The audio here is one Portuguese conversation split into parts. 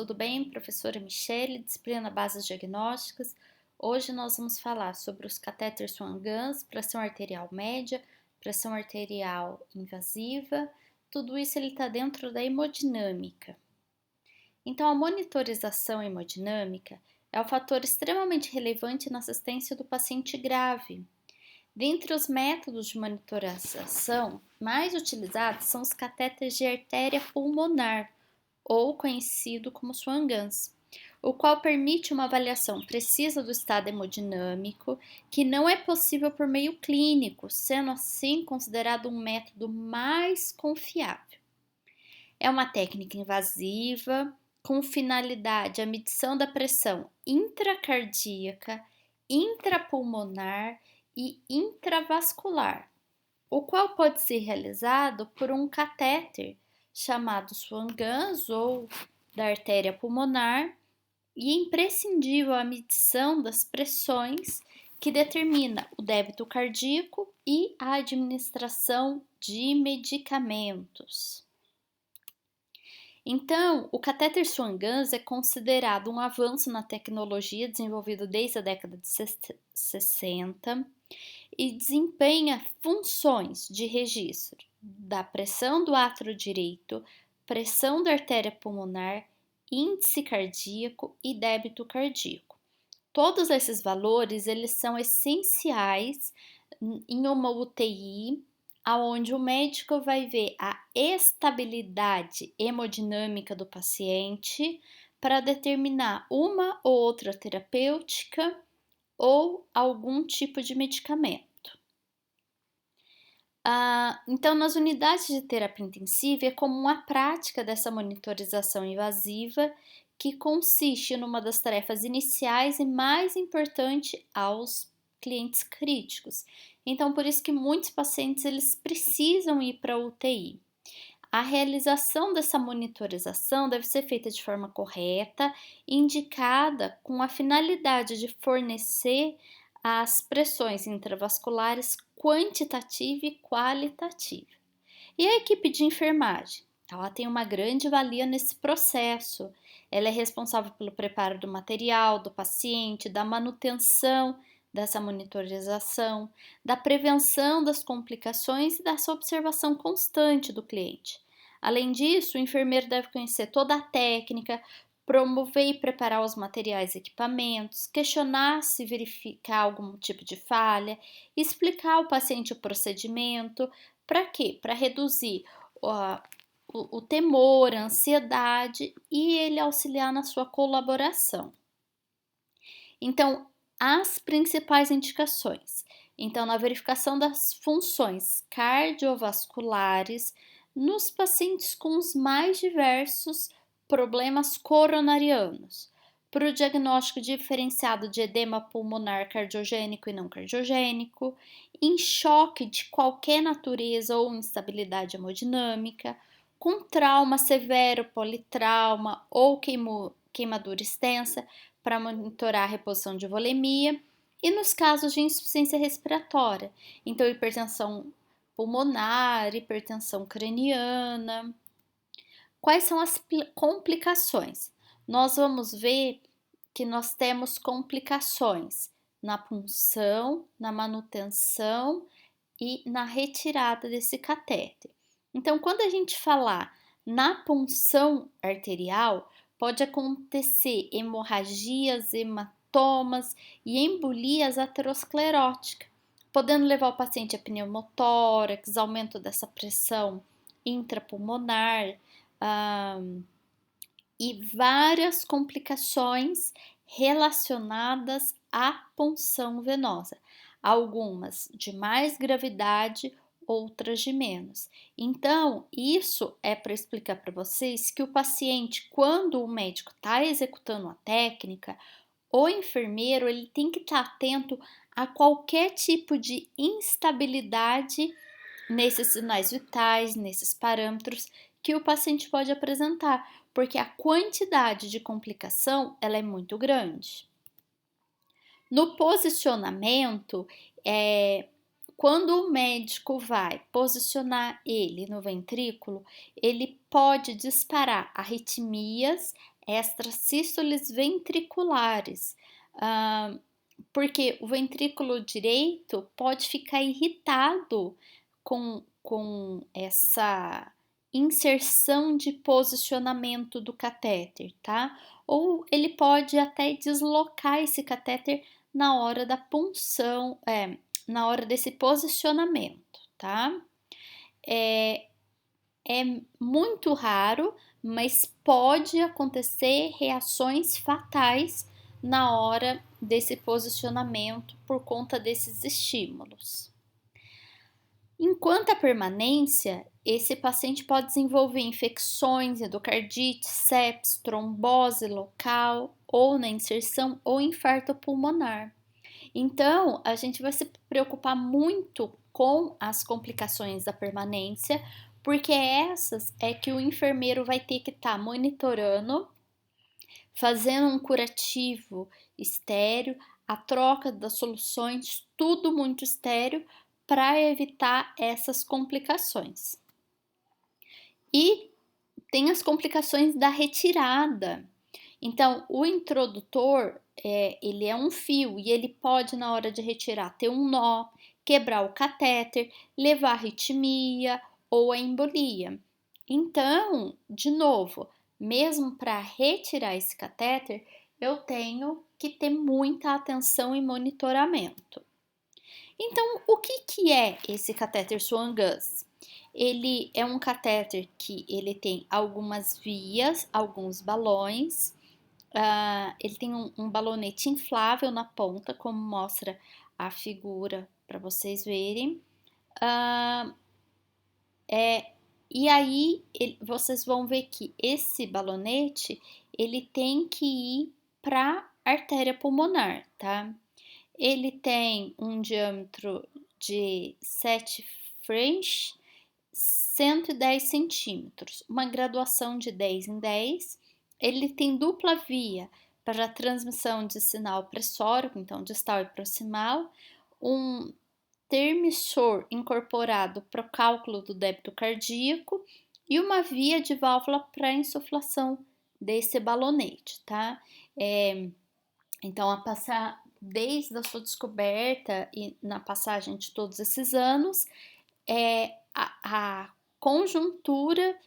Tudo bem, professora Michele, disciplina Bases Diagnósticas. Hoje nós vamos falar sobre os catéteres Swan-Ganz, pressão arterial média, pressão arterial invasiva. Tudo isso ele está dentro da hemodinâmica. Então, a monitorização hemodinâmica é um fator extremamente relevante na assistência do paciente grave. Dentre os métodos de monitorização mais utilizados são os catéteres de artéria pulmonar, ou conhecido como Swan-Ganz, o qual permite uma avaliação precisa do estado hemodinâmico, que não é possível por meio clínico, sendo assim considerado um método mais confiável. É uma técnica invasiva, com finalidade a medição da pressão intracardíaca, intrapulmonar e intravascular, o qual pode ser realizado por um catéter chamado Swan-Ganz ou da artéria pulmonar, e é imprescindível a medição das pressões que determina o débito cardíaco e a administração de medicamentos. Então, o catéter Swan-Ganz é considerado um avanço na tecnologia desenvolvido desde a década de 60 e desempenha funções de registro da pressão do átrio direito, pressão da artéria pulmonar, índice cardíaco e débito cardíaco. Todos esses valores eles são essenciais em uma UTI, onde o médico vai ver a estabilidade hemodinâmica do paciente para determinar uma ou outra terapêutica ou algum tipo de medicamento. Então, nas unidades de terapia intensiva, é comum a prática dessa monitorização invasiva, que consiste numa das tarefas iniciais e mais importante aos clientes críticos. Então, por isso que muitos pacientes eles precisam ir para a UTI. A realização dessa monitorização deve ser feita de forma correta, indicada com a finalidade de fornecer as pressões intravasculares quantitativa e qualitativa. E a equipe de enfermagem? Ela tem uma grande valia nesse processo. Ela é responsável pelo preparo do material, do paciente, da manutenção dessa monitorização, da prevenção das complicações e dessa observação constante do cliente. Além disso, o enfermeiro deve conhecer toda a técnica, promover e preparar os materiais e equipamentos, questionar se verificar algum tipo de falha, explicar ao paciente o procedimento. Para quê? Para reduzir o temor, a ansiedade e ele auxiliar na sua colaboração. Então, as principais indicações. Então, na verificação das funções cardiovasculares nos pacientes com os mais diversos problemas coronarianos, para o diagnóstico diferenciado de edema pulmonar cardiogênico e não cardiogênico, em choque de qualquer natureza ou instabilidade hemodinâmica, com trauma severo, politrauma ou queimadura extensa, para monitorar a reposição de volemia, e nos casos de insuficiência respiratória, então hipertensão pulmonar, hipertensão craniana. Quais são as complicações? Nós vamos ver que nós temos complicações na punção, na manutenção e na retirada desse catéter. Então, quando a gente falar na punção arterial, pode acontecer hemorragias, hematomas e embolias ateroscleróticas, podendo levar o paciente a pneumotórax, aumento dessa pressão intrapulmonar, e várias complicações relacionadas à punção venosa, algumas de mais gravidade, outras de menos. Então, isso é para explicar para vocês que o paciente, quando o médico está executando a técnica, o enfermeiro ele tem que estar atento a qualquer tipo de instabilidade nesses sinais vitais, nesses parâmetros que o paciente pode apresentar, porque a quantidade de complicação ela é muito grande. No posicionamento, quando o médico vai posicionar ele no ventrículo, ele pode disparar arritmias, extrasístoles ventriculares, ah, porque o ventrículo direito pode ficar irritado com essa inserção de posicionamento do catéter, tá? Ou ele pode até deslocar esse catéter na hora da punção, na hora desse posicionamento, tá? É muito raro, mas pode acontecer reações fatais na hora desse posicionamento por conta desses estímulos. Enquanto a permanência, esse paciente pode desenvolver infecções, endocardite, sepsis, trombose local ou na inserção ou infarto pulmonar. Então, a gente vai se preocupar muito com as complicações da permanência, porque essas é que o enfermeiro vai ter que estar monitorando, fazendo um curativo estéreo, a troca das soluções, tudo muito estéreo, para evitar essas complicações. E tem as complicações da retirada. Então, o introdutor, ele é um fio e ele pode, na hora de retirar, ter um nó, quebrar o catéter, levar a arritmia ou a embolia. Então, de novo, mesmo para retirar esse catéter, eu tenho que ter muita atenção e monitoramento. Então, o que é esse catéter Swan-Gus? Ele é um catéter que ele tem algumas vias, alguns balões. Ele tem um balonete inflável na ponta, como mostra a figura para vocês verem. E aí vocês vão ver que esse balonete ele tem que ir para a artéria pulmonar, tá? Ele tem um diâmetro de 7 French, 110 centímetros, uma graduação de 10 em 10. Ele tem dupla via para a transmissão de sinal pressórico, então distal e proximal, um termissor incorporado para o cálculo do débito cardíaco e uma via de válvula para insuflação desse balonete, tá? Então, desde a sua descoberta e na passagem de todos esses anos, a conjuntura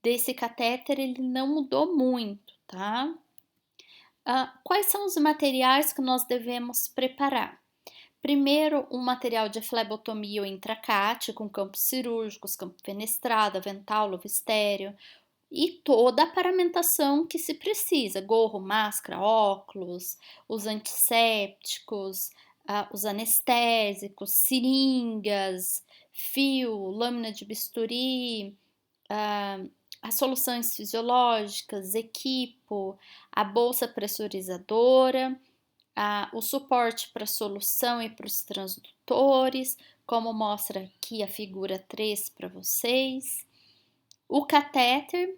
desse catéter ele não mudou muito, tá? Quais são os materiais que nós devemos preparar? Primeiro, um material de flebotomia ou intracate, com campos cirúrgicos, campo fenestrado, avental, luva estéreo, e toda a paramentação que se precisa, gorro, máscara, óculos, os antissépticos, os anestésicos, seringas, fio, lâmina de bisturi, as soluções fisiológicas, equipo, a bolsa pressurizadora, o suporte para a solução e para os transdutores, como mostra aqui a figura 3 para vocês. O catéter,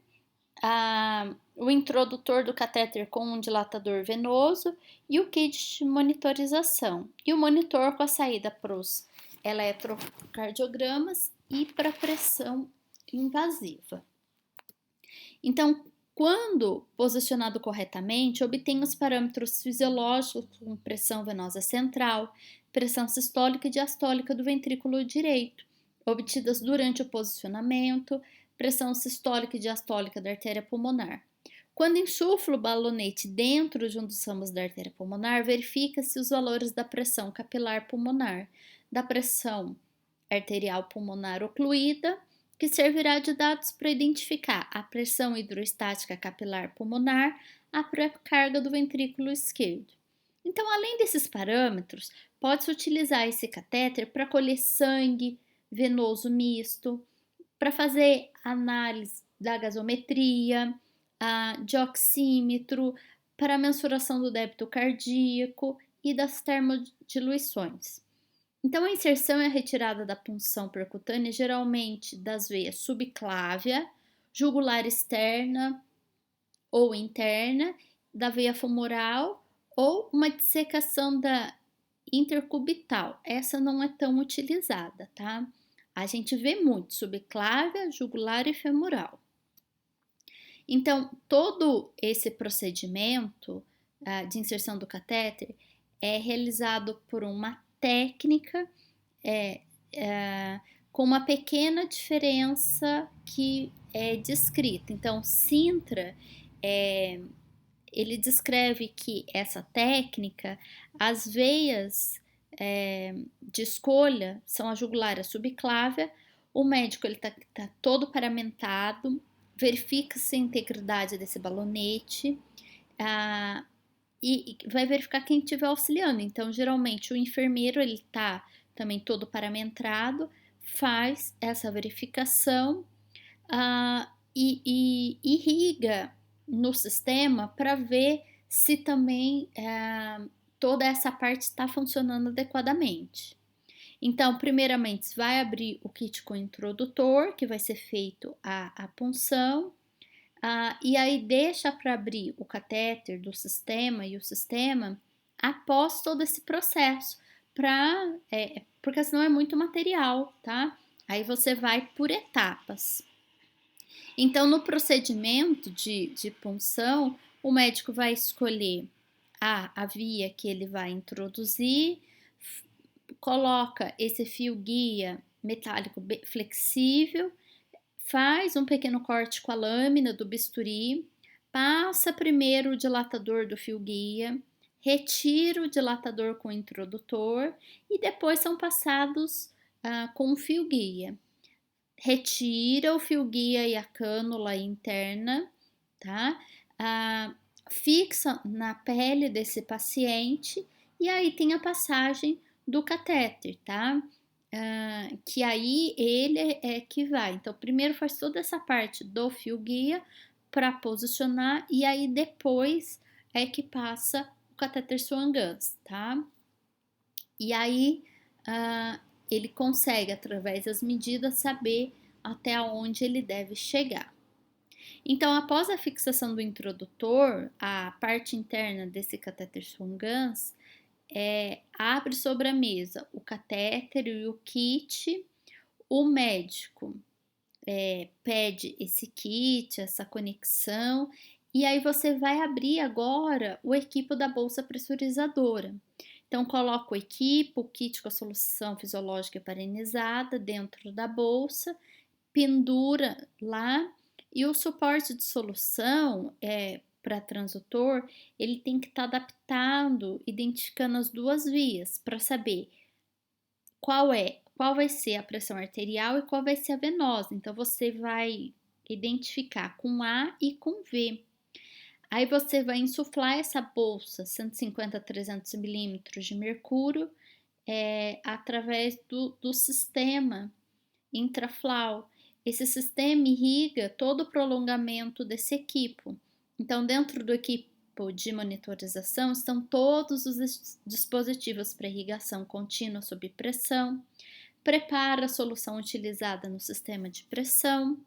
o introdutor do catéter com um dilatador venoso e o kit de monitorização. E o monitor com a saída para os eletrocardiogramas e para a pressão invasiva. Então, quando posicionado corretamente, obtém os parâmetros fisiológicos com pressão venosa central, pressão sistólica e diastólica do ventrículo direito, obtidas durante o posicionamento, pressão sistólica e diastólica da artéria pulmonar. Quando insufla o balonete dentro de um dos ramos da artéria pulmonar, verifica-se os valores da pressão capilar pulmonar, da pressão arterial pulmonar ocluída, que servirá de dados para identificar a pressão hidroestática capilar pulmonar, a pré-carga do ventrículo esquerdo. Então, além desses parâmetros, pode-se utilizar esse catéter para colher sangue venoso misto, para fazer análise da gasometria, de oxímetro, para a mensuração do débito cardíaco e das termodiluições. Então, a inserção e a retirada da punção percutânea geralmente das veias subclávia, jugular externa ou interna, da veia femoral ou uma dissecação da intercubital. Essa não é tão utilizada, tá? A gente vê muito subclávia, jugular e femoral. Então, todo esse procedimento de inserção do catéter é realizado por uma técnica é, é, com uma pequena diferença que é descrita. Então, Sintra, ele descreve que essa técnica, as veias de escolha são a jugular e a subclávia. O médico ele tá todo paramentado, verifica-se a integridade desse balonete, e vai verificar quem estiver auxiliando. Então, geralmente, o enfermeiro, ele tá também todo paramentado, faz essa verificação e irriga no sistema para ver se também toda essa parte está funcionando adequadamente. Então, primeiramente, vai abrir o kit com o introdutor, que vai ser feito a punção, e aí deixa para abrir o catéter do sistema e o sistema após todo esse processo, porque senão é muito material, tá? Aí você vai por etapas. Então, no procedimento de punção, o médico vai escolher a via que ele vai introduzir, coloca esse fio guia metálico flexível, faz um pequeno corte com a lâmina do bisturi, passa primeiro o dilatador do fio guia, retira o dilatador com o introdutor e depois são passados com o fio guia. Retira o fio guia e a cânula interna, tá? Fixa na pele desse paciente e aí tem a passagem do catéter, tá? Que aí ele é que vai. Então, primeiro faz toda essa parte do fio guia para posicionar e aí depois é que passa o catéter Swan-Ganz, tá? E aí ele consegue, através das medidas, saber até onde ele deve chegar. Então, após a fixação do introdutor, a parte interna desse catéter Swan-Ganz abre sobre a mesa o catéter e o kit. O médico pede esse kit, essa conexão, e aí você vai abrir agora o equipo da bolsa pressurizadora. Então, coloca o equipo, o kit com a solução fisiológica heparinizada dentro da bolsa, pendura lá e o suporte de solução para transdutor, ele tem que estar adaptado, identificando as duas vias para saber qual vai ser a pressão arterial e qual vai ser a venosa. Então você vai identificar com A e com V. Aí você vai insuflar essa bolsa 150 a 300 milímetros de mercúrio através do sistema intraflau. Esse sistema irriga todo o prolongamento desse equipo. Então, dentro do equipo de monitorização estão todos os dispositivos para irrigação contínua sob pressão, prepara a solução utilizada no sistema de pressão,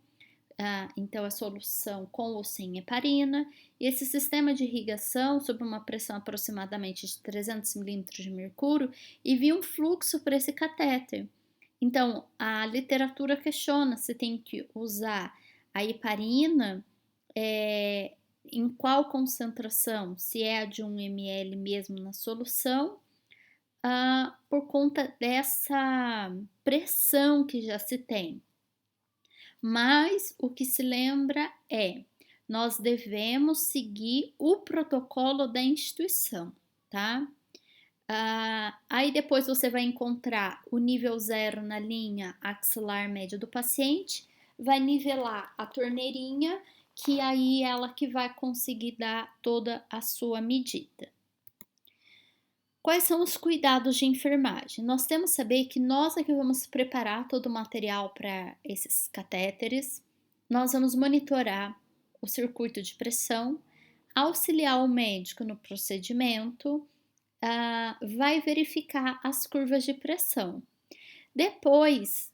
então a solução com ou sem heparina, e esse sistema de irrigação sob uma pressão aproximadamente de 300 milímetros de mercúrio envia um fluxo para esse catéter. Então, a literatura questiona se tem que usar a heparina em qual concentração, se é a de 1 ml mesmo na solução, por conta dessa pressão que já se tem. Mas o que se lembra nós devemos seguir o protocolo da instituição, tá? Aí depois você vai encontrar o nível 0 na linha axilar média do paciente, vai nivelar a torneirinha, que aí ela que vai conseguir dar toda a sua medida. Quais são os cuidados de enfermagem? Nós temos que saber que nós é que vamos preparar todo o material para esses catéteres, nós vamos monitorar o circuito de pressão, auxiliar o médico no procedimento, vai verificar as curvas de pressão. Depois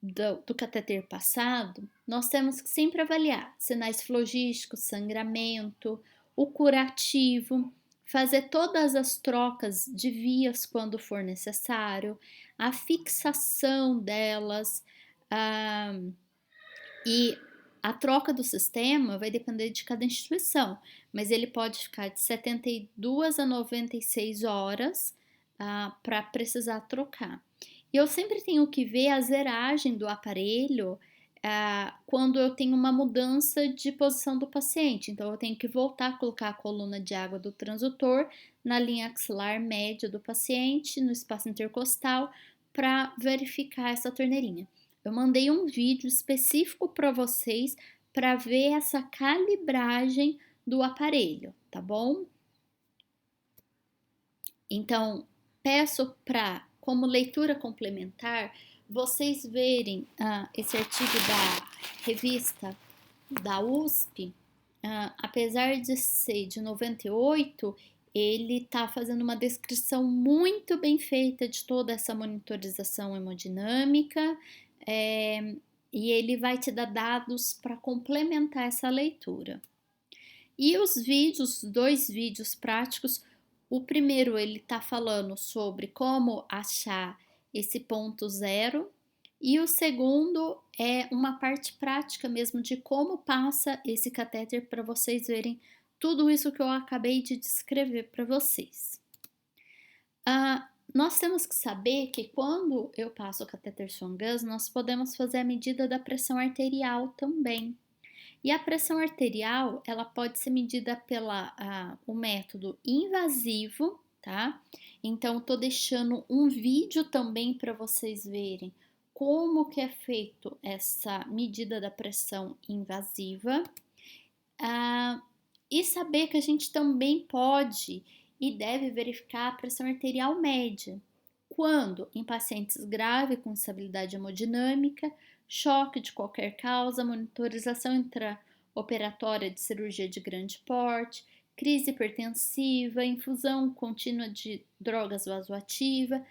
do catéter passado, nós temos que sempre avaliar sinais flogísticos, sangramento, o curativo, fazer todas as trocas de vias quando for necessário, a fixação delas e A troca do sistema vai depender de cada instituição, mas ele pode ficar de 72 a 96 horas para precisar trocar. E eu sempre tenho que ver a zeragem do aparelho quando eu tenho uma mudança de posição do paciente. Então, eu tenho que voltar a colocar a coluna de água do transdutor na linha axilar média do paciente, no espaço intercostal, para verificar essa torneirinha. Eu mandei um vídeo específico para vocês para ver essa calibragem do aparelho, tá bom? Então, peço para, como leitura complementar, vocês verem esse artigo da revista da USP, apesar de ser de 98, ele está fazendo uma descrição muito bem feita de toda essa monitorização hemodinâmica, e ele vai te dar dados para complementar essa leitura. E os vídeos, 2 vídeos práticos, o primeiro ele está falando sobre como achar esse ponto zero, e o segundo é uma parte prática mesmo de como passa esse catéter para vocês verem tudo isso que eu acabei de descrever para vocês. Nós temos que saber que quando eu passo o catéter Swan-Ganz, nós podemos fazer a medida da pressão arterial também. E a pressão arterial, ela pode ser medida o método invasivo, tá? Então, tô deixando um vídeo também para vocês verem como que é feito essa medida da pressão invasiva. E saber que a gente também pode e deve verificar a pressão arterial média. Quando? Em pacientes graves com instabilidade hemodinâmica, choque de qualquer causa, monitorização intraoperatória de cirurgia de grande porte, crise hipertensiva, infusão contínua de drogas vasoativas,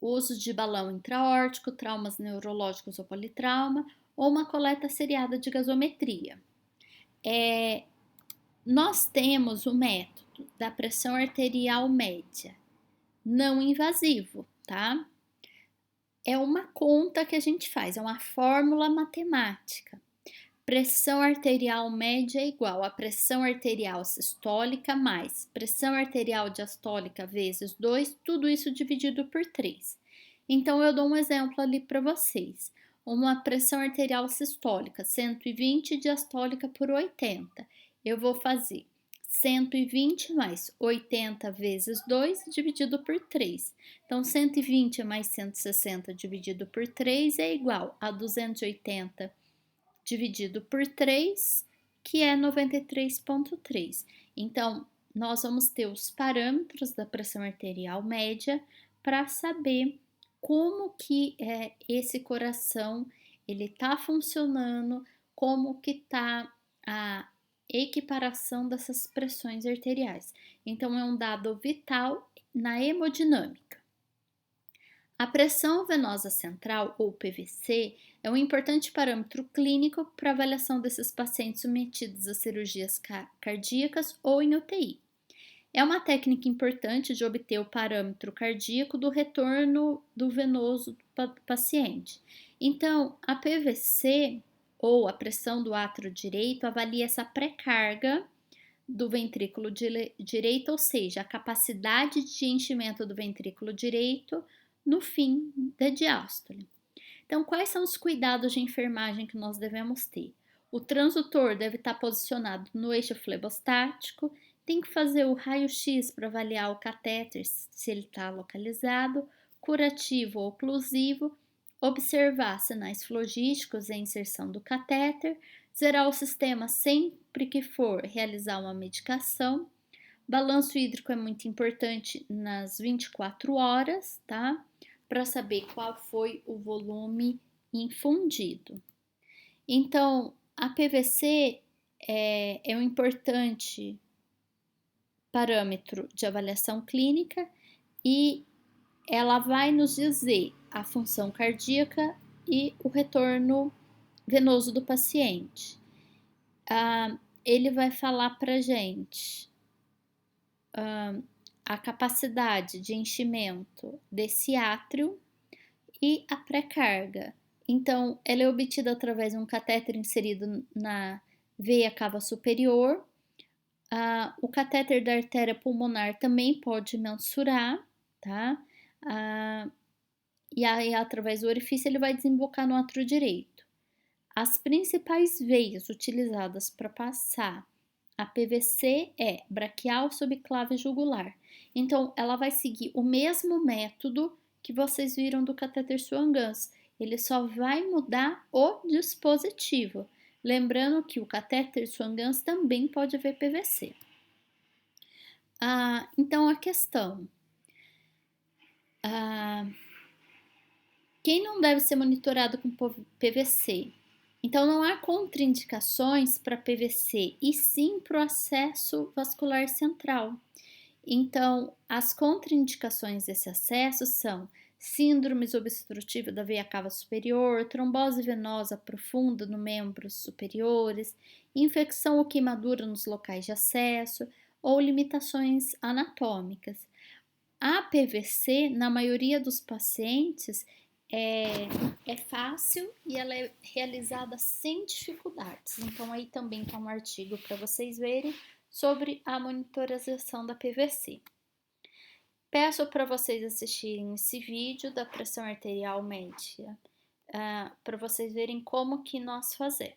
uso de balão intraórtico, traumas neurológicos ou politrauma, ou uma coleta seriada de gasometria. Nós temos o método da pressão arterial média não invasivo, tá? É uma conta que a gente faz, é uma fórmula matemática. Pressão arterial média é igual a pressão arterial sistólica mais pressão arterial diastólica vezes 2, tudo isso dividido por 3. Então, eu dou um exemplo ali para vocês. Uma pressão arterial sistólica, 120, diastólica por 80. Eu vou fazer 120 mais 80 vezes 2 dividido por 3. Então, 120 mais 160 dividido por 3 é igual a 280 dividido por 3, que é 93,3. Então, nós vamos ter os parâmetros da pressão arterial média para saber como que esse coração ele está funcionando, como que está a equiparação dessas pressões arteriais. Então, é um dado vital na hemodinâmica. A pressão venosa central, ou PVC, é um importante parâmetro clínico para avaliação desses pacientes submetidos a cirurgias cardíacas ou em UTI. É uma técnica importante de obter o parâmetro cardíaco do retorno do venoso do paciente. Então, a PVC, ou a pressão do átrio direito, avalia essa pré-carga do ventrículo direito, ou seja, a capacidade de enchimento do ventrículo direito no fim da diástole. Então, quais são os cuidados de enfermagem que nós devemos ter? O transdutor deve estar posicionado no eixo flebostático, tem que fazer o raio-x para avaliar o catéter, se ele está localizado, curativo ou oclusivo, observar sinais flogísticos e a inserção do catéter, zerar o sistema sempre que for realizar uma medicação. Balanço hídrico é muito importante nas 24 horas, tá? Para saber qual foi o volume infundido. Então, a PVC é um importante parâmetro de avaliação clínica e ela vai nos dizer a função cardíaca e o retorno venoso do paciente. Ele vai falar para gente a capacidade de enchimento desse átrio e a pré-carga. Então, ela é obtida através de um catéter inserido na veia cava superior. O catéter da artéria pulmonar também pode mensurar, tá? E aí, através do orifício, ele vai desembocar no átrio direito. As principais veias utilizadas para passar a PVC é braquial, subclave e jugular. Então, ela vai seguir o mesmo método que vocês viram do catéter Swan-Ganz. Ele só vai mudar o dispositivo. Lembrando que o catéter Swan-Ganz também pode ver PVC. Então, a questão. Quem não deve ser monitorado com PVC? Então, não há contraindicações para PVC, e sim para o acesso vascular central. Então, as contraindicações desse acesso são síndromes obstrutivas da veia cava superior, trombose venosa profunda nos membros superiores, infecção ou queimadura nos locais de acesso ou limitações anatômicas. A PVC, na maioria dos pacientes, é fácil e ela é realizada sem dificuldades. Então, aí também tem um artigo para vocês verem sobre a monitorização da PVC. Peço para vocês assistirem esse vídeo da pressão arterial média, para vocês verem como que nós fazemos.